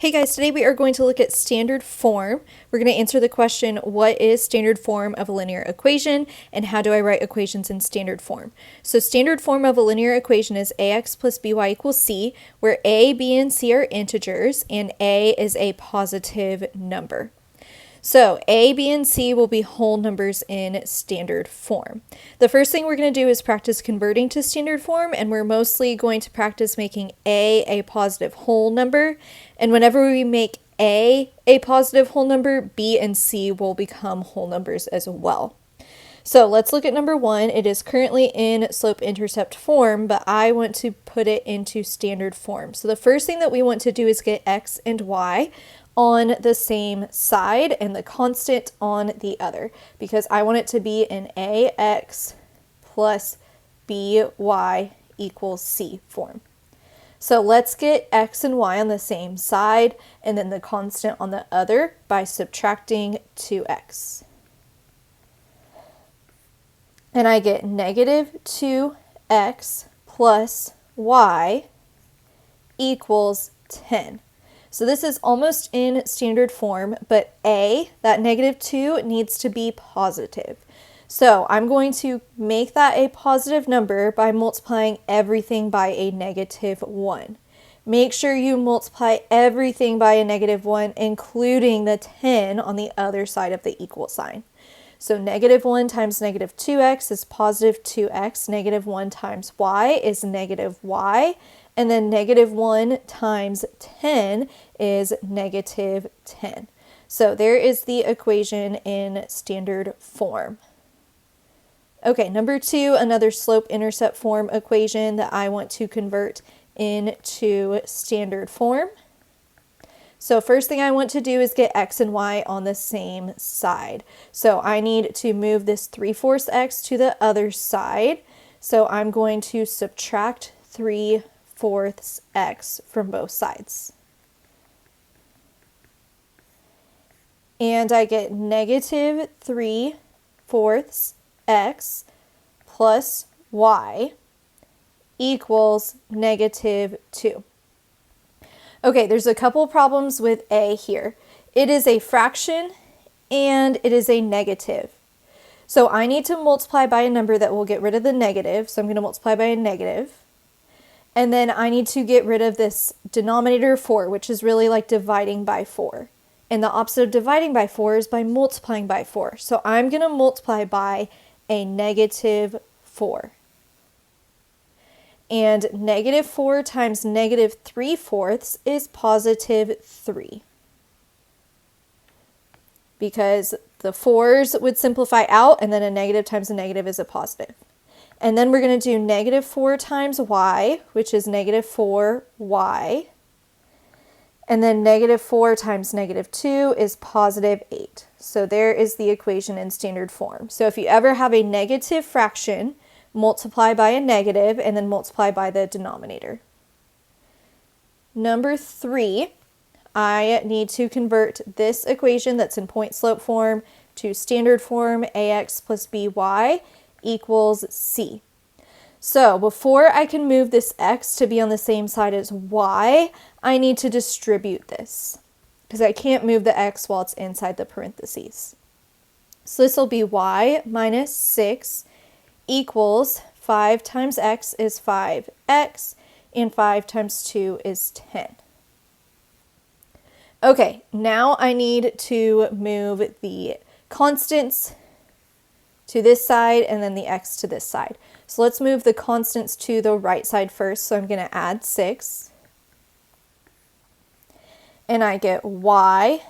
Hey guys, today we are going to look at standard form. We're going to answer the question, what is standard form of a linear equation and how do I write equations in standard form? So standard form of a linear equation is ax plus by equals c, where a, b, and c are integers and a is a positive number. So a, b, and c will be whole numbers in standard form. The first thing we're going to do is practice converting to standard form, and we're mostly going to practice making a positive whole number. And whenever we make a positive whole number, b and c will become whole numbers as well. So let's look at number one. It is currently in slope-intercept form, but I want to put it into standard form. So the first thing that we want to do is get x and y on the same side and the constant on the other, because I want it to be an ax plus by equals c form. So let's get x and y on the same side and then the constant on the other by subtracting 2x. And I get negative 2x plus y equals 10. So this is almost in standard form, but that negative 2 needs to be positive. So I'm going to make that a positive number by multiplying everything by a negative 1. Make sure you multiply everything by a negative 1, including the 10 on the other side of the equal sign. So negative 1 times negative 2x is positive 2x. Negative 1 times y is negative y. And then negative 1 times 10 is negative 10. So there is the equation in standard form. Okay, number two, another slope-intercept form equation that I want to convert into standard form. So first thing I want to do is get x and y on the same side. So I need to move this 3/4 x to the other side. So I'm going to subtract 3/4 x from both sides. And I get negative 3/4 x plus y equals negative 2. Okay, there's a couple problems with a here. It is a fraction and it is a negative. So I need to multiply by a number that will get rid of the negative. So I'm going to multiply by a negative. And then I need to get rid of this denominator 4, which is really like dividing by 4. And the opposite of dividing by 4 is by multiplying by 4. So I'm going to multiply by a negative 4. And negative 4 times negative 3/4 is positive 3. Because the 4s would simplify out, and then a negative times a negative is a positive. And then we're going to do negative 4 times y, which is negative 4y. And then negative 4 times negative 2 is positive 8. So there is the equation in standard form. So if you ever have a negative fraction, multiply by a negative and then multiply by the denominator. Number 3, I need to convert this equation that's in point slope form to standard form. Ax plus by equals c. So before I can move this x to be on the same side as y, I need to distribute this because I can't move the x while it's inside the parentheses. So this will be y minus 6 equals 5 times x is 5x, and 5 times 2 is 10. Okay, now I need to move the constants to this side and then the x to this side. So let's move the constants to the right side first. So I'm going to add 6. And I get y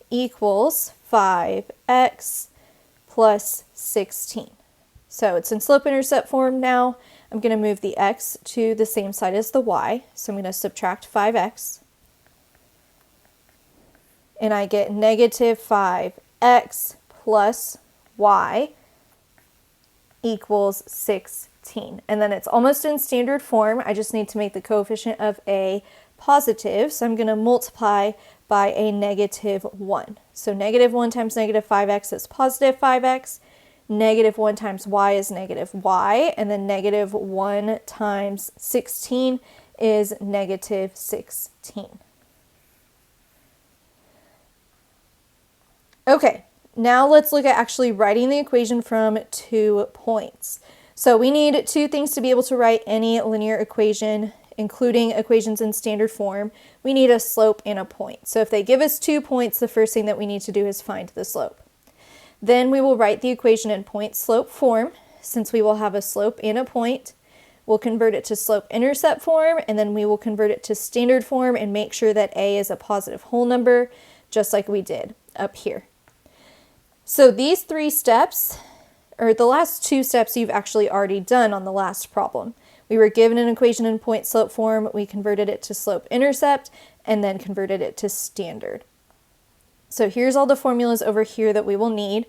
equals 5x plus 16. So it's in slope-intercept form now. I'm going to move the x to the same side as the y. So I'm going to subtract 5x. And I get negative 5x plus y equals 16. And then it's almost in standard form. I just need to make the coefficient of a positive. So I'm going to multiply by a negative 1. So negative 1 times negative 5x is positive 5x. Negative 1 times y is negative y, and then negative 1 times 16 is negative 16. Okay, now let's look at actually writing the equation from 2 points. So we need two things to be able to write any linear equation, including equations in standard form. We need a slope and a point. So if they give us 2 points, the first thing that we need to do is find the slope. Then we will write the equation in point-slope form. Since we will have a slope and a point, we'll convert it to slope-intercept form, and then we will convert it to standard form and make sure that a is a positive whole number, just like we did up here. So these 3 steps, or the last 2 steps, you've actually already done on the last problem. We were given an equation in point-slope form, we converted it to slope-intercept, and then converted it to standard. So here's all the formulas over here that we will need.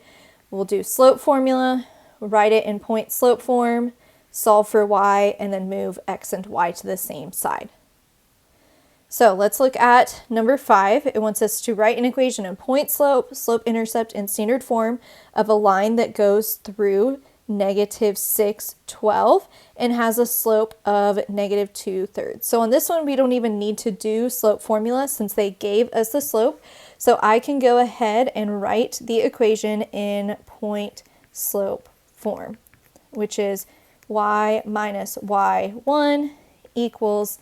We'll do slope formula, write it in point-slope form, solve for y, and then move x and y to the same side. So let's look at number 5. It wants us to write an equation in point-slope, slope-intercept, and standard form of a line that goes through -6, 12 and has a slope of -2/3. So on this one, we don't even need to do slope formula since they gave us the slope. So I can go ahead and write the equation in point-slope form, which is y minus y1 equals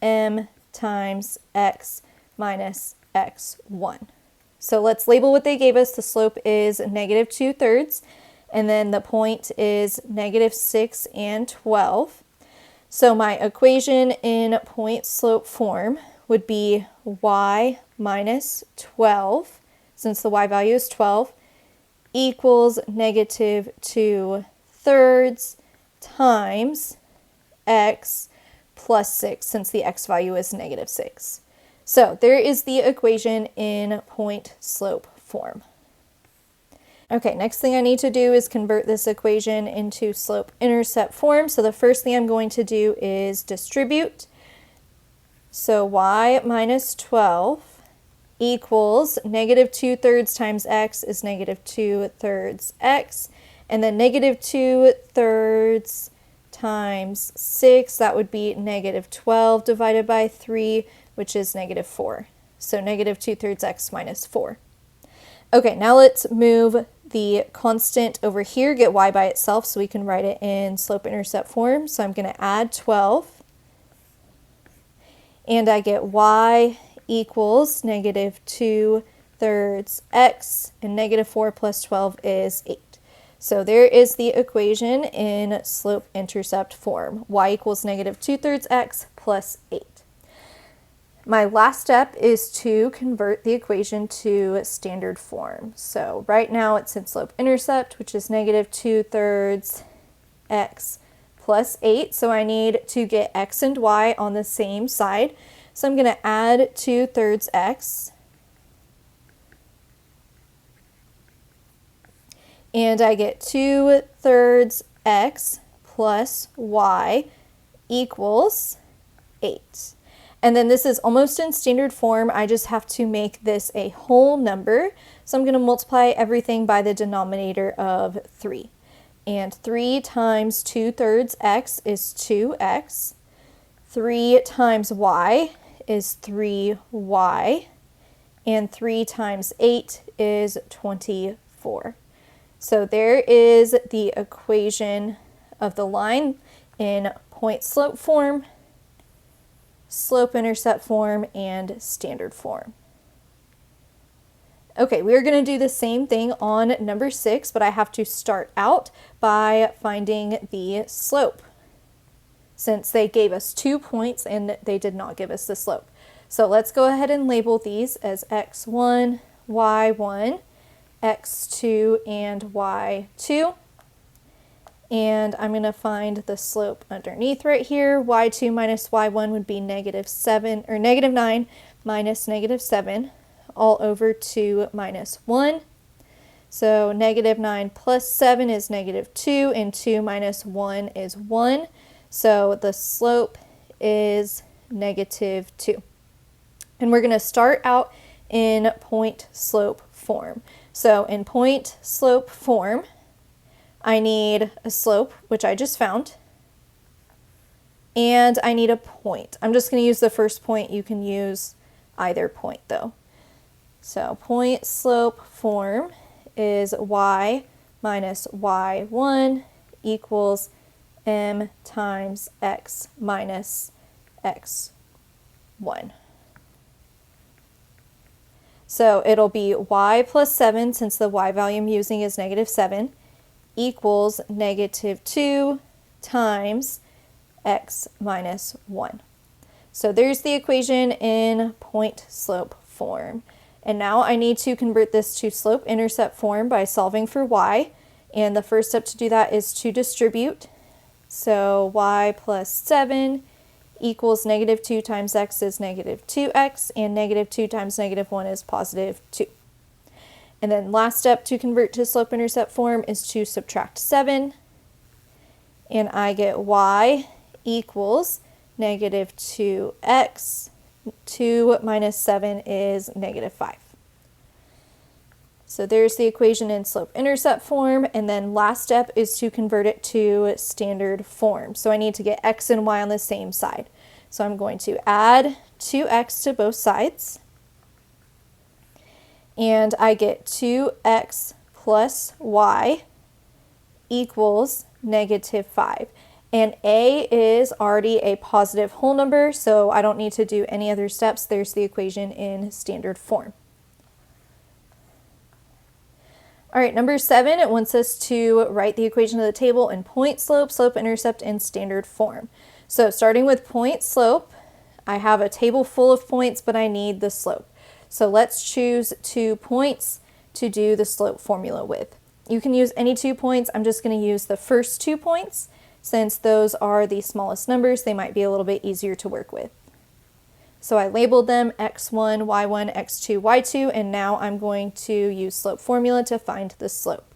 m times x minus x1. So let's label what they gave us. The slope is -2/3, and then the point is -6 and 12. So my equation in point-slope form would be y minus 12, since the y value is 12, equals -2/3 times x plus 6, since the x value is -6. So there is the equation in point-slope form. Okay, next thing I need to do is convert this equation into slope-intercept form. So the first thing I'm going to do is distribute. So y minus 12 equals -2/3 times x is -2/3 x, and then -2/3 times 6, that would be -12 divided by 3, which is -4. So -2/3 x minus 4. Okay, now let's move the constant over here, get y by itself so we can write it in slope-intercept form. So I'm going to add 12, and I get y equals -2/3 x, and -4 plus 12 is 8. So there is the equation in slope-intercept form. Y equals -2/3 x plus 8. My last step is to convert the equation to standard form. So right now it's in slope-intercept, which is -2/3 x plus 8. So I need to get x and y on the same side. So I'm going to add 2/3 x. And I get 2/3 x plus y equals 8. And then this is almost in standard form. I just have to make this a whole number. So I'm going to multiply everything by the denominator of 3. And 3 times 2/3 x is 2x. 3 times y is 3y. And 3 times 8 is 24. So there is the equation of the line in point-slope form, slope-intercept form, and standard form. Okay, we're going to do the same thing on number 6, but I have to start out by finding the slope, since they gave us 2 points and they did not give us the slope. So let's go ahead and label these as x1, y1, x2, and y2. And I'm going to find the slope underneath right here. y2 minus y1 would be -7, or -9 minus -7, all over 2 minus 1. So -9 plus 7 is -2, and 2 minus 1 is 1. So the slope is -2. And we're going to start out in point-slope form. So in point-slope form, I need a slope, which I just found, and I need a point. I'm just going to use the first point. You can use either point though. So point slope form is y minus y1 equals m times x minus x1. So it'll be y plus 7, since the y value I'm using is negative 7, equals negative 2 times x minus 1. So there's the equation in point slope form. And now I need to convert this to slope intercept form by solving for y. And the first step to do that is to distribute. So y plus 7 equals negative 2 times x is negative 2x, and negative 2 times negative 1 is positive 2. And then last step to convert to slope intercept form is to subtract 7. And I get y equals negative 2x. 2 minus 7 is negative 5. So there's the equation in slope intercept form, and then last step is to convert it to standard form. So I need to get x and y on the same side. So I'm going to add 2x to both sides, and I get 2x plus y equals negative 5. And a is already a positive whole number, so I don't need to do any other steps. There's the equation in standard form. All right, number 7, it wants us to write the equation of the table in point slope, slope intercept, and standard form. So starting with point slope, I have a table full of points, but I need the slope. So let's choose 2 points to do the slope formula with. You can use any 2 points. I'm just going to use the first 2 points. Since those are the smallest numbers, they might be a little bit easier to work with. So I labeled them x1, y1, x2, y2, and now I'm going to use slope formula to find the slope.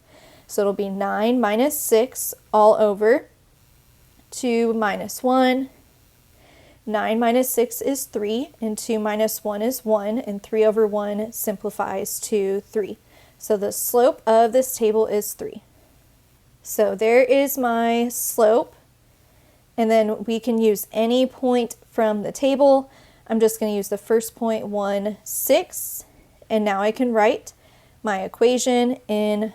So it'll be 9 minus 6 all over 2 minus 1. 9 minus 6 is 3, and 2 minus 1 is 1, and 3 over 1 simplifies to 3. So the slope of this table is 3. So there is my slope, and then we can use any point from the table. I'm just going to use the first point, 1, 6, and now I can write my equation in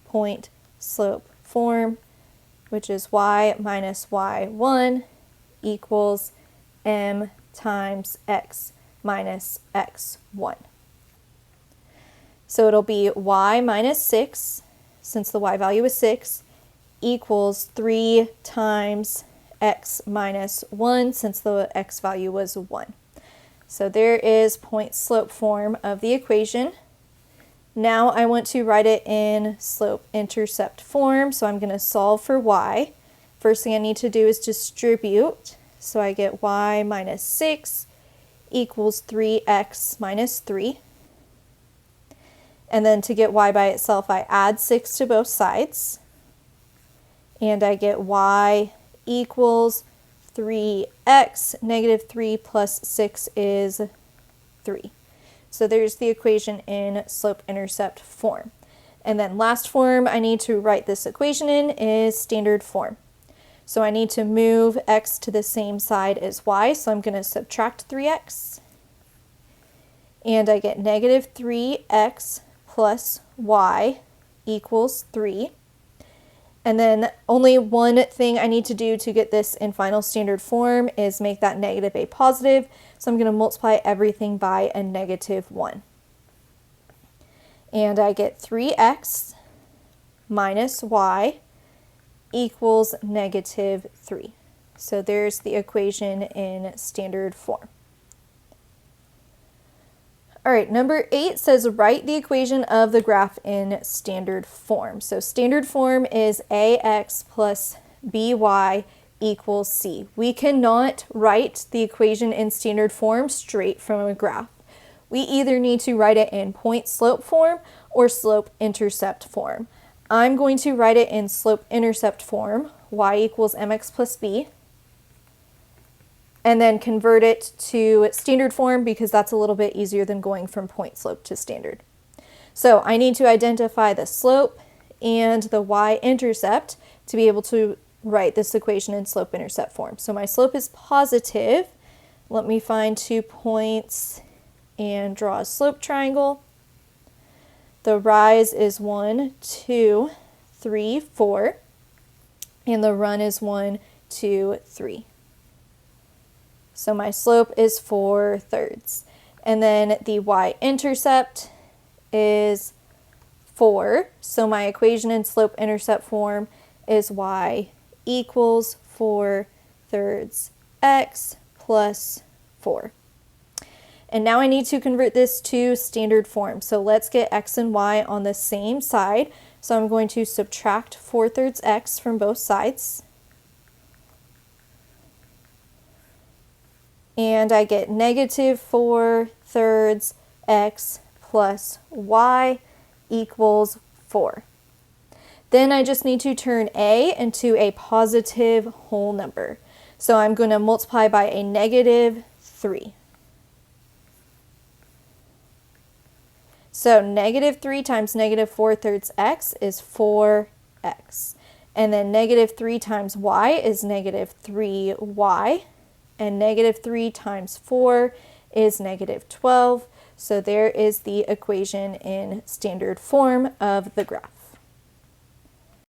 point slope form, which is y minus y1 equals m times x minus x1. So it'll be y minus 6, since the y value is 6, equals 3 times x minus 1, since the x value was 1. So there is point slope form of the equation. Now I want to write it in slope intercept form, so I'm going to solve for y. First thing I need to do is distribute. So I get y minus 6 equals 3x minus 3. And then to get y by itself, I add 6 to both sides. And I get y equals 3x. Negative 3 plus 6 is 3. So there's the equation in slope intercept form. And then last form I need to write this equation in is standard form. So I need to move x to the same side as y, so I'm going to subtract 3x. And I get negative 3x plus y equals 3. And then only one thing I need to do to get this in final standard form is make that negative a positive. So I'm going to multiply everything by a negative 1. And I get 3x minus y equals negative 3. So there's the equation in standard form. All right, number 8 says write the equation of the graph in standard form. So standard form is ax plus by equals c. We cannot write the equation in standard form straight from a graph. We either need to write it in point slope form or slope intercept form. I'm going to write it in slope intercept form, y equals mx plus b, and then convert it to standard form because that's a little bit easier than going from point slope to standard. So I need to identify the slope and the y-intercept to be able to write this equation in slope intercept form. So my slope is positive. Let me find 2 points and draw a slope triangle. The rise is 1, 2, 3, 4, and the run is 1, 2, 3. So my slope is 4/3. And then the y-intercept is 4. So my equation in slope-intercept form is y equals 4/3 x plus 4. And now I need to convert this to standard form. So let's get x and y on the same side. So I'm going to subtract 4/3 x from both sides. And I get negative 4/3 x plus y equals 4. Then I just need to turn a into a positive whole number. So I'm going to multiply by a negative 3. So negative 3 times negative 4/3 x is 4x. And then negative 3 times y is negative 3y. And negative 3 times 4 is negative 12. So there is the equation in standard form of the graph.